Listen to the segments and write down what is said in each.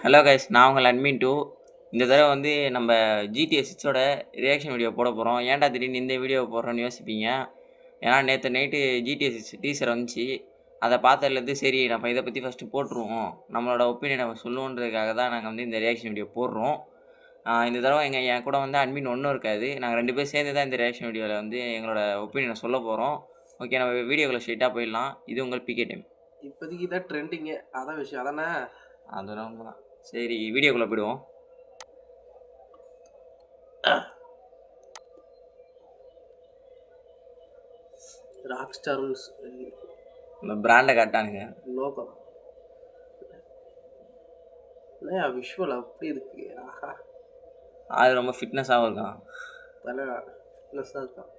Hello guys, நான் உங்கள் admin 2. இந்த தடவை வந்து நம்ம GTA 6ஓட ரியாக்ஷன் வீடியோ போட போகிறோம். ஏன்டா திடீர்னு இந்த வீடியோ போடுறோன்னு யோசிப்பீங்க. ஏன்னா நேற்று நைட்டு GTA 6 டீசர் வந்துச்சு. அதை பார்த்ததுலேருந்து சரி நம்ம இதை பற்றி ஃபஸ்ட்டு போட்டுருவோம், நம்மளோட ஒப்பீனியன் நம்ம சொல்லுவோன்றதுக்காக தான் நாங்கள் வந்து இந்த ரியாக்ஷன் வீடியோ போடுறோம். இந்த தடவை என் கூட வந்து அட்மின் ஒன்றும் இருக்காது. நாங்கள் 2 பேர் சேர்ந்து தான் இந்த ரியாக்ஷன் வீடியோவில் வந்து எங்களோட ஒப்பீனியனை சொல்ல போகிறோம். ஓகே, நம்ம வீடியோக்குள்ளே ஸ்ட்ரெயிட்டாக போயிடலாம். இது உங்கள் பிகே டைம். இப்போதைக்கு இதான் ட்ரெண்டிங்கு, அதான் விஷயம் அதானே. அதெல்லாம் உண்மைதான். சரி, வீடியோக்குள்ளே போயிடுவோம். ராக் ஸ்டார் இந்த பிராண்டை காட்டானுங்க. லோகம் இல்லையா, விஷுவல் அப்படி இருக்கு. ஆஹா, அது ரொம்ப ஃபிட்னஸாகவும் இருக்கான். தலை ஃபிட்னஸாக இருக்கான்.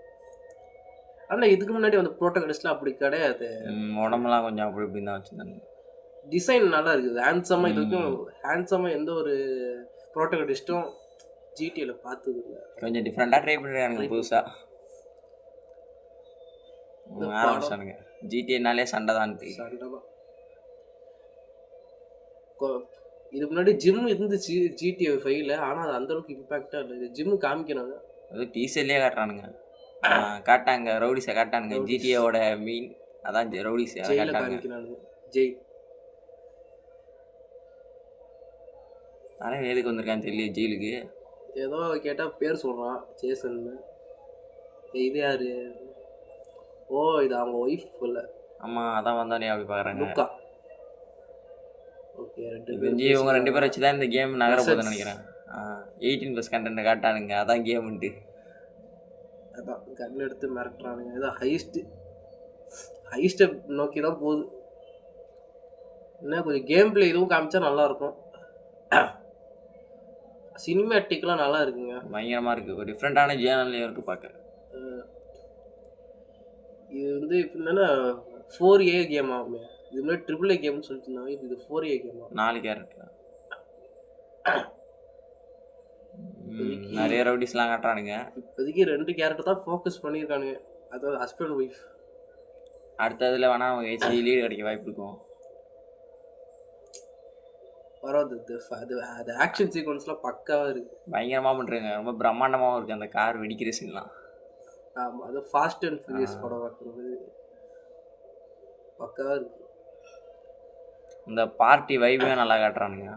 ஆனால் இதுக்கு முன்னாடி வந்து ப்ரோட்டகனிஸ்ட்லாம் அப்படி கிடையாது. உடம்புலாம் கொஞ்சம் அப்படி இப்படின்னு தான் வச்சுருந்தாங்க. டிசைன் நல்லா இருக்குது, ஹேண்ட்ஸமாக. இது வரைக்கும் ஹேண்ட்ஸமாக எந்த ஒரு ப்ரோட்டகனிஸ்ட்டும் ஜிடிஏல பார்த்தது இல்லை. கொஞ்சம் டிஃப்ரெண்ட்டாக ட்ரை பண்ணிருக்கானுங்க புதுசாக. ஆரம்பிச்சானுங்க. ஜிடிஏனாலே சண்டை தான். சண்டை தான். இதுக்கு முன்னாடி ஜிம் இருந்துச்சு ஜிடிஏ 5ல, ஆனால் அது அந்தளவுக்கு இம்பேக்டாக இல்லை. இது ஜிம்மு காமிக்கிறாங்க, அது டீசர்லேயே காட்டுறானுங்க. காட்டாங்க ரவுடிஸை காட்டானுங்க. ஜிடிஏவோட மீன் அதான் ரவுடிஸ் காமிக்கிறானுங்க. ஜெயில் ஆனால் எதுக்கு வந்திருக்கான்னு தெரியல ஜெயிலுக்கு. ஏதோ கேட்டால் பேர் சொல்கிறான் ஜேசன்னு. இது யாரு? ஓ, இது அவங்க ஒய்ஃப் இல்லை. ஆமாம், அதான் வந்தானே அப்படி பார்க்குறாங்க. லுக்கா. ஓகே, இவங்க 2 பேரை வச்சு தான் இந்த கேம் நகர போகுதுன்னு நினைக்கிறேன். 18+ கண்டென்ட் காட்டானுங்க, அதான் கேம்ன்ட்டு. அதான் கன் எடுத்து மிரட்டுறானுங்க. ஏதோ ஹைஸ்ட்டை நோக்கி தான் போகுது. இன்னும் கொஞ்சம் கேம் பிளே இதுவும் காமிச்சா நல்லாயிருக்கும். சினிமேட்டிக்லாம் நல்லா இருக்குங்க, பயங்கரமாக இருக்குது. ஒரு டிஃப்ரெண்ட்டான ஜேர்னல்லையும் இருக்குது பார்க்க. இது வந்து இப்போ என்னன்னா 4A கேம் ஆகுமே. இது மாதிரி AAA கேம்னு சொல்லிட்டு இருந்தாங்க. இது 4A கேம் ஆகும். 4 கேரக்டர் நிறைய ரவுடிஸ்லாம் காட்டுறானுங்க. இப்போதைக்கு 2 கேரக்டர் தான் ஃபோக்கஸ் பண்ணியிருக்கானுங்க, அதாவது ஹஸ்பண்ட் ஒய்ஃப். அடுத்ததில் வேணா அவங்க ஹெச்டி லீடு கிடைக்க வாய்ப்பு இருக்கும். பரவாயில்ல, அது ஆக்ஷன் சீக்வன்ஸ்லாம் பக்காவாக இருக்குது, பயங்கரமாக பண்ணுறாங்க. ரொம்ப பிரம்மாண்டமாகவும் இருக்குது அந்த கார் வெடிக்கிற சீன்லாம். ஆமாம், அது ஃபாஸ்ட் அண்ட் ஃபியூரியஸ் படம் பார்க்குறது பக்காவாக இருக்குது. இந்த பார்ட்டி வைபே நல்லா காட்டுறானுங்க.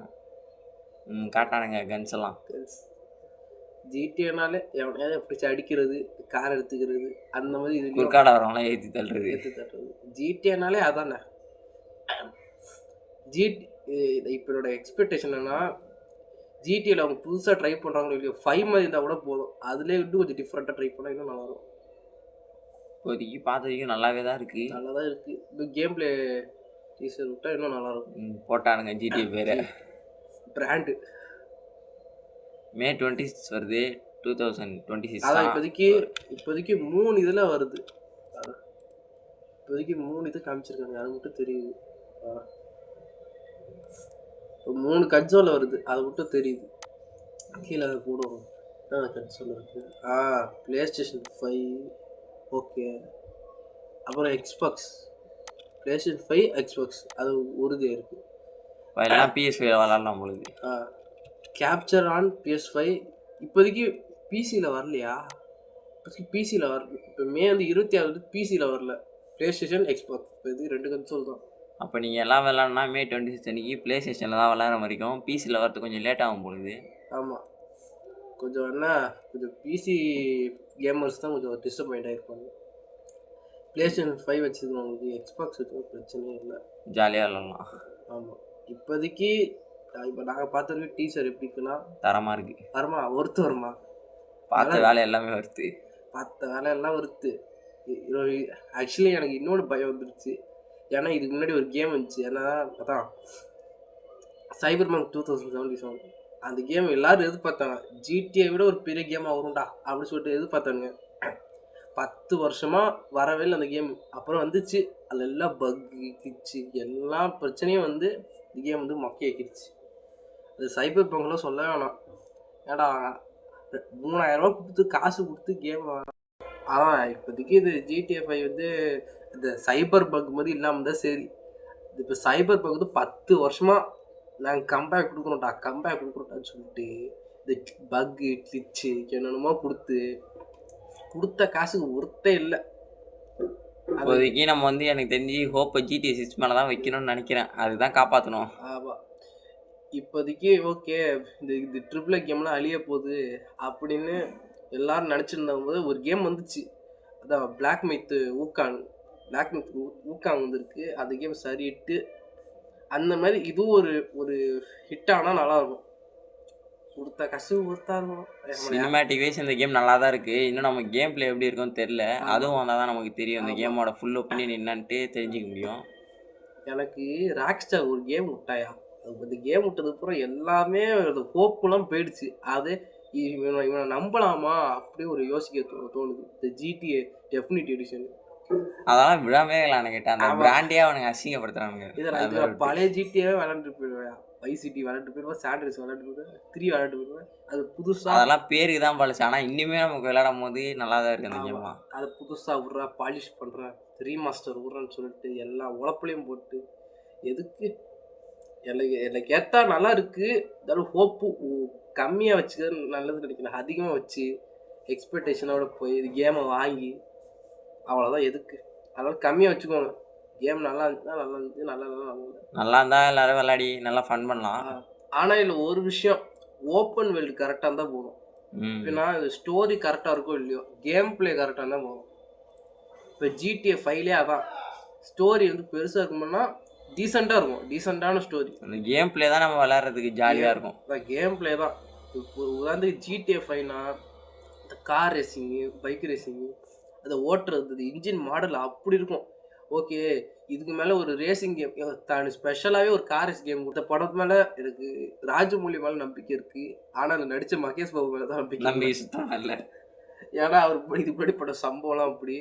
காட்டானுங்க கன்ஸ் எல்லாம். ஜிடிஏனாலே எவனையாவது பிடிச்சி அடிக்கிறது, கார் எடுத்துக்கிறது, அந்த மாதிரி. இது குறுக்காட வரவங்களாம் ஏற்றி தள்ளுறது. ஜிடிஏனாலே அதானே. இப்போ என்னோட எக்ஸ்பெக்டேஷன் என்னன்னா, ஜிடிஏல அவங்க புதுசாக ட்ரை பண்ணுறாங்களோ இல்லையோ 5 மாதிரி இருந்தால் கூட போதும். அதுலேயே விட்டு கொஞ்சம் டிஃப்ரெண்ட்டாக ட்ரை பண்ணால் இன்னும் நல்லாயிருக்கும். இப்போதைக்கு பார்த்ததுக்கும் நல்லாவே தான் இருக்குது. நல்லா தான் இருக்குது. இந்த கேம் பிளே டீசர் விட்டால் இன்னும் நல்லாயிருக்கும். போட்டானுங்க ஜிடிஏ பேர். பிராண்டு May 26 வருது, 2026. அதான் இப்போதைக்கு 3 இதில் வருது. இப்போதைக்கு 3 இது காமிச்சிருக்காங்க, அது மட்டும் தெரியுது. இப்போ 3 கன்சோலில் வருது, அது மட்டும் தெரியுது. கீழே அதை போடுவோம். கன்சோல் இருக்குது. PlayStation 5, okay. அப்புறம் எக்ஸ்பாக்ஸ், PlayStation 5, எக்ஸ்பாக்ஸ், அது உறுதியாக இருக்குது. எல்லாம் PS5 விளாட்லாம் பொழுது. கேப்சர் ஆன் PS5 இப்போதைக்கு பிசியில் வரலையா? இப்போதைக்கு பிசியில் வரல. இப்போ மே 26 பிசியில் வரல. PlayStation, எக்ஸ்பாக்ஸ், இப்போ இது 2 கன்சோல் தான். அப்போ நீங்கள் எல்லாம் விளாட்னா May 26 அன்றைக்கி ப்ளே ஸ்டேஷனில் தான் விளாட்ற வரைக்கும். பிசியில் வரது கொஞ்சம் லேட் ஆகும் பொழுது. ஆமாம், கொஞ்சம் என்ன, கொஞ்சம் பிசி கேமர்ஸ் தான் கொஞ்சம் டிசப்பாயிண்ட் ஆகிருப்பாங்க. PlayStation 5 வச்சுருக்கவங்களுக்கு எக்ஸ்பாக்ஸ் வச்சு பிரச்சனையே இல்லை, ஜாலியாக விளாட்லாம். ஆமாம், இப்போதைக்கு இப்போ நாங்கள் பார்த்துருக்க டீசர் எப்படி இருக்குன்னா தரமாக இருக்குது. வருமா, ஒருத்து வருமா? பார்த்த வேலை எல்லாமே வருது. பார்த்த வேலையெல்லாம் வருது. ஆக்சுவலி எனக்கு இன்னொன்று பயம் வந்துருச்சு. ஏன்னா இதுக்கு முன்னாடி ஒரு கேம் வந்துச்சு, ஏன்னா அதான் Cyberpunk 2077. அந்த கேம் எல்லோரும் எதிர்பார்த்தாங்க. ஜிடிஏ விட ஒரு பெரிய கேமாக வரும்டா அப்படின்னு சொல்லிட்டு எதிர்பார்த்தாங்க. 10 வருஷமாக வரவே இல்லை அந்த கேம். அப்புறம் வந்துச்சு, அதில் எல்லாம் பக்கு கிச்சு, எல்லா பிரச்சனையும் வந்து இந்த கேம் வந்து மொக்கையாக்கிடுச்சு. அது Cyberpunkலாம் சொல்ல வேணாம். ஏடா 3000 ரூபா கொடுத்து காசு கொடுத்து கேம். அதான் இப்போதைக்கு இது GTA 5 வந்து இந்த Cyberpunk மாதிரி இல்லாமல் தான் சரி. இப்போ Cyberpunk வந்து 10 வருஷமாக நாங்கள் கம்பேக் கொடுக்குறோம்டான்னு சொல்லிட்டு இந்த பக்கு கிளிச்சு என்னென்னமோ கொடுத்த காசுக்கு ஒருத்தே இல்லை. இப்போதைக்கு நம்ம வந்து எனக்கு தெரிஞ்சு ஹோப்பை GTA 6 மேலே தான் வைக்கணும்னு நினைக்கிறேன். அதுதான் காப்பாற்றணும். ஆமாம், இப்போதைக்கு ஓகே இந்த ட்ரிபிள் கேம்லாம் அழிய போகுது அப்படின்னு எல்லாரும் நினச்சிருந்தபோது ஒரு கேம் வந்துச்சு. அதான் பிளாக் மித் ஊக்காங் வந்துருக்கு. அந்த கேம் சரிட்டு அந்த மாதிரி இதுவும் ஒரு ஹிட் ஆனால் நல்லாயிருக்கும். கொடுத்த கசு கொடுத்தா இருக்கும். சினிமேட்டிக் வைஸ் இந்த கேம் நல்லா தான் இருக்குது. இன்னும் நம்ம கேம் பிளே எப்படி இருக்குன்னு தெரில. அதுவும் வந்தால் தான் நமக்கு தெரியும் இந்த கேமோட ஃபுல் ஒப்பீனியன் என்னன்ட்டு தெரிஞ்சிக்க முடியும். எனக்கு ராக்ஸ்டார் ஒரு கேம் விட்டாயா, அந்த கேம் விட்டதுக்கப்புறம் எல்லாமே அந்த ஹோப்புலாம் போயிடுச்சு. அது இவனை நம்பலாமா அப்படி ஒரு யோசிக்க தோணுது. இந்த GTA டெஃபினிட் எடிஷன் அதெல்லாம் விடாமே விளையாண்டுக்கிட்டேன். அந்த பிராண்டே அவனுங்க அசிங்கப்படுத்துறானுங்க. இதில் பழைய GTAவே விளையாண்டு போயிடுவேன். வைஸ் சிட்டி விளையாண்டு போயிடுவேன், சாண்ட்ரிஸ் விளையாண்டு போயிடுவேன், 3 விளையாண்டு போயிடுவேன். அது புதுசாக அதெல்லாம் பேருக்கு தான் பழசு. ஆனால் இன்னுமே நமக்கு விளையாடும் போது நல்லா தான் இருக்குது அந்த கேமா. அதை புதுசாக விட்றா, பாலிஷ் பண்ணுறேன், ரீமாஸ்டர் விட்றேன்னு சொல்லிட்டு எல்லா உழப்புலையும் போட்டு எதுக்கு என்னை கேட்டால் நல்லா இருக்குது. இருந்தாலும் ஹோப்பு கம்மியாக வச்சுக்கிறது நல்லது நினைக்கிறேன். அதிகமாக வச்சு எக்ஸ்பெக்டேஷனோட போய் இது கேமை வாங்கி அவ்வளோதான் எதுக்கு. அதனால் கம்மியாக வச்சுக்கோங்க. கேம் நல்லா இருந்துச்சுன்னா நல்லா இருந்துச்சு, நல்லா இருந்தால் எல்லோரும் விளையாடி நல்லா ஃபன் பண்ணலாம். ஆனால் இதில் ஒரு விஷயம், ஓப்பன் வேர்ல்டு கரெக்டாக இருந்தால் போதும். இப்போனா இது ஸ்டோரி கரெக்டாக இருக்கோ இல்லையோ, கேம் பிளே கரெக்டாக இருந்தால் போதும். இப்போ GTA 5 அதான் ஸ்டோரி வந்து பெருசாக இருக்கும்னா டீசெண்டாக இருக்கும், டீசெண்டான ஸ்டோரி. அந்த கேம் பிளே தான் நம்ம விளையாடுறதுக்கு ஜாலியாக இருக்கும். கேம் பிளே தான். இப்போ உதாரணத்துக்கு GTA 5னா இந்த கார் ரேசிங்கு, பைக் ரேசிங்கு, அதை ஓட்டுறது, இன்ஜின் மாடல் அப்படி இருக்கும். ஓகே, இதுக்கு மேலே ஒரு ரேசிங் கேம் தான் ஸ்பெஷலாகவே ஒரு கார் ரேஸ் கேம் கொடுத்த படத்து மேலே எனக்கு ராஜமௌழி மேலே நம்பிக்கை இருக்குது. ஆனால் அதில் நடித்த மகேஷ் பாபு மேலே தான் நம்பிக்கை இல்லை. ஏன்னா அவர் இது முன்னாடி படம் சம்பவம்லாம் அப்படி.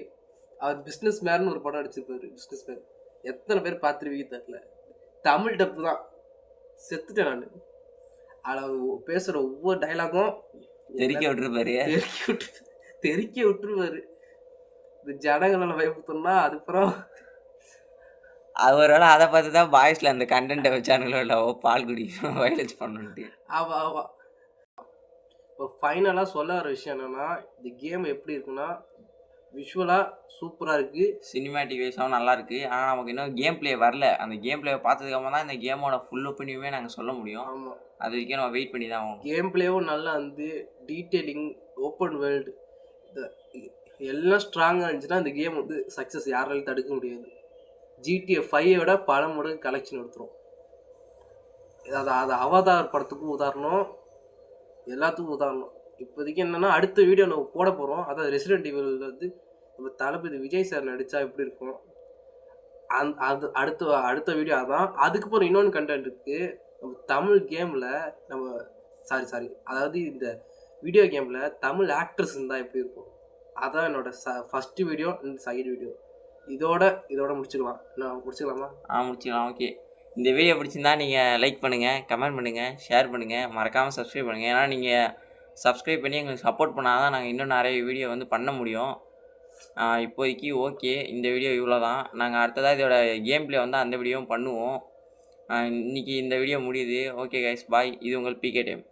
அவர் பிஸ்னஸ் மேன்னு ஒரு படம் நடிச்சிருப்பாரு. பிஸ்னஸ் மேன் எத்தனை பேர் பார்த்துருவீங்க தெரியல. தமிழ் டப்பு தான். செத்துட்டேன் நான். ஆனால் பேசுகிற ஒவ்வொரு டைலாகும் தெறிக்க விட்டுருவாரு. இந்த ஜனங்களை பயப்படுத்தணும்னா அதுக்கப்புறம் அவரோட அதை பார்த்து தான் பாய்ஸில் அந்த கண்டென்ட்டை வச்சானுங்களோ இல்லவோ பால் குடிக்கணும் வயலன்ஸ் பண்ணணுன்ட்டு. ஆமாம். இப்போ ஃபைனலாக சொல்ல வர விஷயம் என்னென்னா, இந்த கேம் எப்படி இருக்குன்னா விஷுவலாக சூப்பராக இருக்குது, சினிமேட்டிக் வைஸாகவும் நல்லா இருக்குது. ஆனால் நமக்கு இன்னும் கேம் பிளே வரல. அந்த கேம் பிளே பார்த்ததுக்கப்புறம் தான் இந்த கேமோட ஃபுல் ஒப்பீனியுமே நாங்கள் சொல்ல முடியும். ஆமாம், அது வரைக்கும் நம்ம வெயிட் பண்ணி தான் ஆகும். கேம் பிளேவும் நல்லா வந்து டீட்டெயிலிங், ஓப்பன் வேர்ல்டு எல்லாம் ஸ்ட்ராங்காக இருந்துச்சுன்னா இந்த கேம் வந்து சக்ஸஸ் யாராலையும் தடுக்க முடியாது. GTA 5 பல மடங்கு கலெக்ஷன் எடுத்துரும். அது அவதார் படத்துக்கும் உதாரணம், எல்லாத்துக்கும் உதாரணம். இப்போதைக்கு என்னென்னா அடுத்த வீடியோ நம்ம போட போகிறோம். அதாவது ரெசிடென்ட் ஈவில் வந்து நம்ம தளபதி விஜய் சார் நடித்தா எப்படி இருக்கும், அது அடுத்த வீடியோ அதான். அதுக்கப்புறம் இன்னொன்று கண்டென்ட் இருக்குது. நம்ம தமிழ் கேமில் சாரி அதாவது இந்த வீடியோ கேமில் தமிழ் ஆக்ட்ரஸ் இருந்தால் எப்படி இருக்கும், அதான் என்னோட ஃபஸ்ட்டு வீடியோ, இந்த செகண்ட் வீடியோ. இதோட முடிச்சுக்கலாமா? முடிச்சுக்கலாம். ஓகே, இந்த வீடியோ பிடிச்சிருந்தா நீங்கள் லைக் பண்ணுங்கள், கமெண்ட் பண்ணுங்கள், ஷேர் பண்ணுங்கள், மறக்காமல் சப்ஸ்கிரைப் பண்ணுங்கள். ஏன்னா நீங்கள் சப்ஸ்கிரைப் பண்ணி எங்களுக்கு சப்போர்ட் பண்ணால் தான் நாங்கள் இன்னும் நிறைய வீடியோ வந்து பண்ண முடியும். இப்போதைக்கு ஓகே, இந்த வீடியோ இவ்வளோ தான். நாங்கள் அடுத்ததாக இதோட கேம் பிளே வந்து அந்த வீடியோவும் பண்ணுவோம். இன்றைக்கி இந்த வீடியோ முடியுது. ஓகே கைஸ், பாய். இது உங்கள் PK டைம்.